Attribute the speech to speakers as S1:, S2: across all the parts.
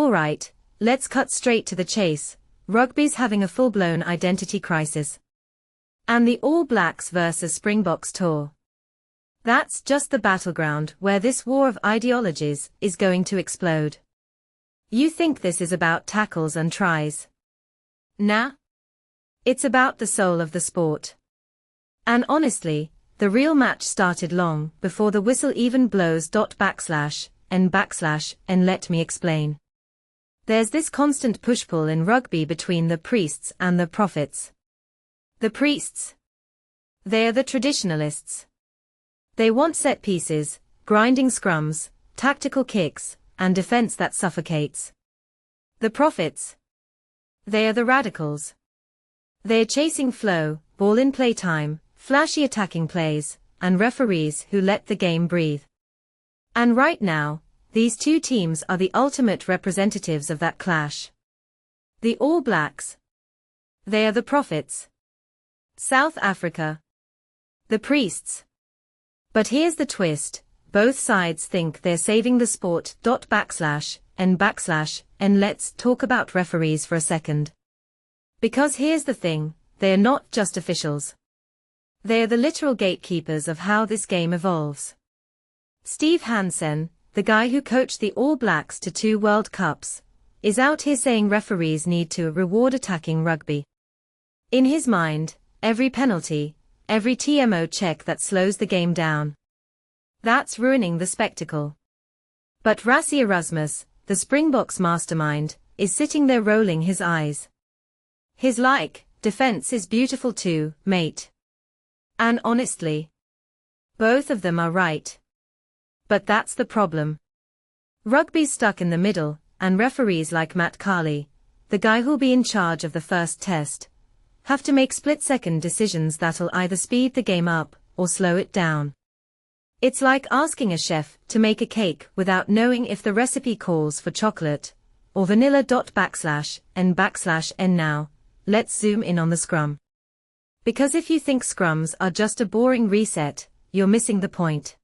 S1: Alright, let's cut straight to the chase. Rugby's having a full-blown identity crisis. And the All Blacks versus Springboks tour. That's just the battleground where this war of ideologies is going to explode. You think this is about tackles and tries? Nah. It's about the soul of the sport. And honestly, the real match started long before the whistle even blows. And let me explain. There's this constant push-pull in rugby between the priests and the prophets. The priests. They are the traditionalists. They want set pieces, grinding scrums, tactical kicks, and defense that suffocates. The prophets. They are the radicals. They are chasing flow, ball in play time, flashy attacking plays, and referees who let the game breathe. And right now, these two teams are the ultimate representatives of that clash. The All Blacks. They are the prophets. South Africa. The priests. But here's the twist, both sides think they're saving the sport. And let's talk about referees for a second. Because here's the thing, they are not just officials. They are the literal gatekeepers of how this game evolves. Steve Hansen, the guy who coached the All Blacks to 2 World Cups, is out here saying referees need to reward attacking rugby. In his mind, every penalty, every TMO check that slows the game down. That's ruining the spectacle. But Rassie Erasmus, the Springboks mastermind, is sitting there rolling his eyes. His defense is beautiful too, mate. And honestly, both of them are right. But that's the problem. Rugby's stuck in the middle, and referees like Matt Carley, the guy who'll be in charge of the first test, have to make split-second decisions that'll either speed the game up or slow it down. It's like asking a chef to make a cake without knowing if the recipe calls for chocolate or vanilla. And now, let's zoom in on the scrum. Because if you think scrums are just a boring reset, you're missing the point.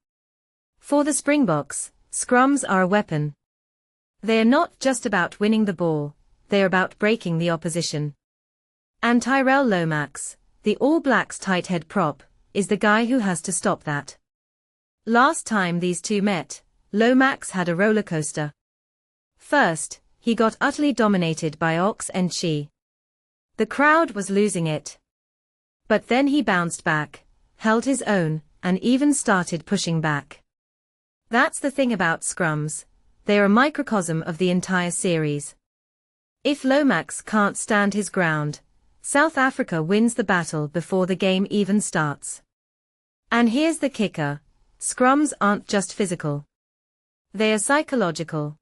S1: For the Springboks, scrums are a weapon. They are not just about winning the ball, they are about breaking the opposition. And Tyrel Lomax, the All Blacks tight head prop, is the guy who has to stop that. Last time these two met, Lomax had a rollercoaster. First, he got utterly dominated by Ox and She. The crowd was losing it. But then he bounced back, held his own, and even started pushing back. That's the thing about scrums, they're a microcosm of the entire series. If Lomax can't stand his ground, South Africa wins the battle before the game even starts. And here's the kicker, scrums aren't just physical. They are psychological.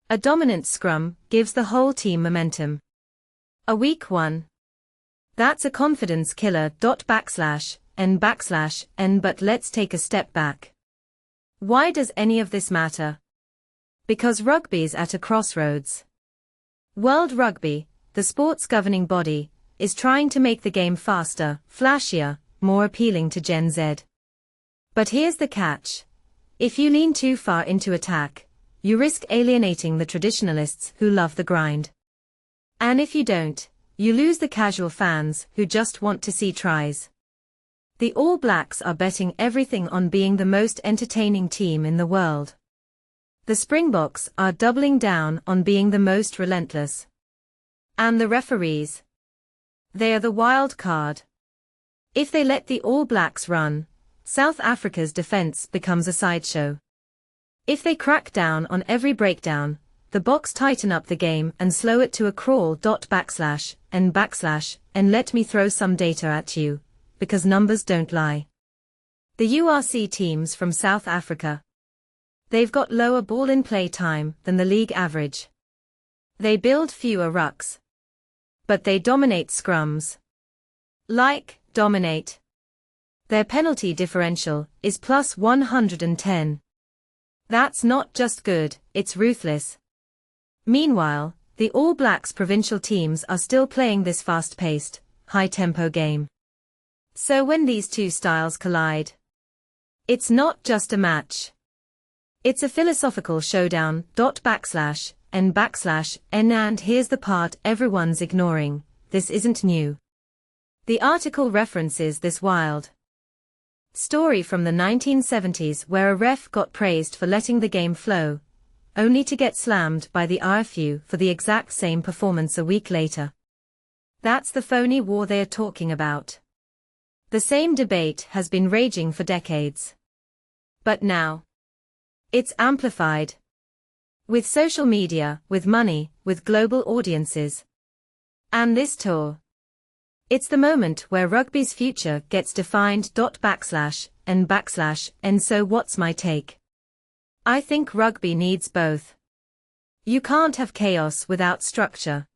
S1: A dominant scrum gives the whole team momentum. A weak one. That's a confidence killer. But let's take a step back. Why does any of this matter? Because rugby's at a crossroads. World Rugby, the sport's governing body, is trying to make the game faster, flashier, more appealing to Gen Z. But here's the catch. If you lean too far into attack, you risk alienating the traditionalists who love the grind. And if you don't, you lose the casual fans who just want to see tries. The All Blacks are betting everything on being the most entertaining team in the world. The Springboks are doubling down on being the most relentless. And the referees? They are the wild card. If they let the All Blacks run, South Africa's defense becomes a sideshow. If they crack down on every breakdown, the Boks tighten up the game and slow it to a crawl. And let me throw some data at you, because numbers don't lie. The URC teams from South Africa. They've got lower ball in play time than the league average. They build fewer rucks. But they dominate scrums. Dominate. Their penalty differential is plus 110. That's not just good, it's ruthless. Meanwhile, the All Blacks provincial teams are still playing this fast-paced, high-tempo game. So when these two styles collide, it's not just a match. It's a philosophical showdown. n backslash n, and here's the part everyone's ignoring, this isn't new. The article references this wild story from the 1970s where a ref got praised for letting the game flow, only to get slammed by the RFU for the exact same performance a week later. That's the phony war they're talking about. The same debate has been raging for decades. But now, it's amplified. With social media, with money, with global audiences. And this tour. It's the moment where rugby's future gets defined. /n/n, so what's my take? I think rugby needs both. You can't have chaos without structure.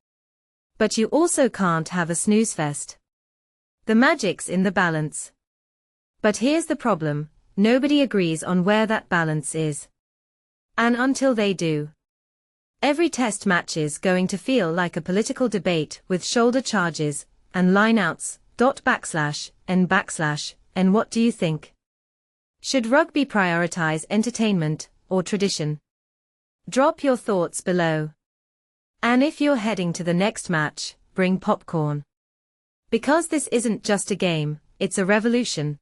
S1: But you also can't have a snooze fest. The magic's in the balance. But here's the problem, nobody agrees on where that balance is. And until they do, every test match's going to feel like a political debate with shoulder charges and lineouts. /n/n, what do you think? Should rugby prioritize entertainment or tradition? Drop your thoughts below. And if you're heading to the next match, bring popcorn. Because this isn't just a game, it's a revolution.